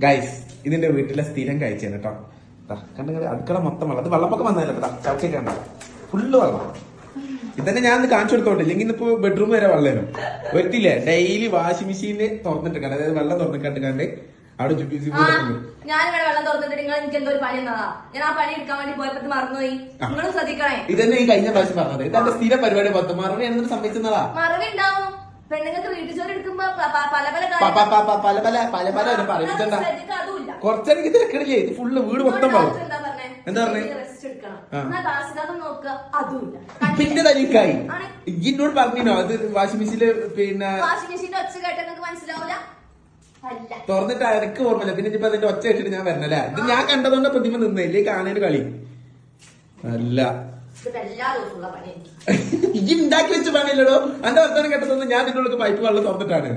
Guys ഇതിന്റെ വീട്ടിലെ സ്ഥിരം കാഴ്ചയാണ് കേട്ടോ. കണ്ടെങ്കിൽ അടുക്കള മൊത്തം വെള്ളം. അത് വെള്ളപ്പൊക്കം വന്നതല്ല കേട്ടോ. ചവിട്ടിയൊക്കെ ഉണ്ടോ ഫുള്ള് വെള്ളം. ഇതന്നെ ഞാൻ കാണിച്ചു കൊടുത്തോട്ടെ, ഇല്ലെങ്കിൽ ഇന്നിപ്പോ ബെഡ്റൂം വരെ വെള്ളം വരുത്തില്ലേ. ഡെയിലി വാഷിംഗ് മെഷീനിൽ തുറന്നിട്ടുണ്ട്, അതായത് വെള്ളം തുറന്നിട്ട് അവിടെ ഞാനിവിടെ വെള്ളം തുറന്നിട്ട് നിങ്ങൾ എനിക്ക് എന്തോ ഒരു പണി എന്നതാ. ഞാൻ ആ പണി എടുക്കാൻ വേണ്ടി പോയപ്പോ മറന്നുപോയി. നിങ്ങളും ശ്രദ്ധിക്കണേ. ഇതന്നെ ഈ കഴിഞ്ഞ പ്രാവശ്യം പറഞ്ഞത്. ഇതെന്റെ സ്ഥിര പരിപാടി. മറവി എന്നിട്ട് സംഭവിച്ചതാ. മറവി ഉണ്ടാവും. പെണ്ണുങ്ങൾക്ക് വീട്ടു ചോറ് എടുക്കുമ്പോ പല പറയുന്നുണ്ടാ. കുറച്ചെനിക്ക് തിരക്കണില്ലേ, ഇത് ഫുള്ള് വീട് മൊത്തം വെള്ളം. എന്താ പറഞ്ഞേ? പിന്നെ തനിക്കായി ഇന്നോട് പറഞ്ഞോ അത് വാഷിംഗ് മെഷീനില് പിന്നെ വാഷിംഗ് മെഷീന്റെ ഒച്ച കേട്ട് നിങ്ങൾക്ക് മനസ്സിലാവില്ല. തുറന്നിട്ട് എനിക്ക് ഓർമ്മയില്ല. പിന്നെ ഇപ്പൊ അതിന്റെ ഒച്ച ഇട്ടിട്ട് ഞാൻ വരണല്ലേ. ഇത് ഞാൻ കണ്ടതുകൊണ്ട് പ്രതിമ നിന്നില്ലേ കാണാൻ കളി അല്ല. ഈ ഉണ്ടാക്കി വെച്ച പണിയില്ലടോ. എന്റെ വർത്തമാനം കേട്ടതൊന്നും ഞാൻ നിന്നോട് പൈപ്പ് വെള്ളം തുറന്നിട്ടാണ്.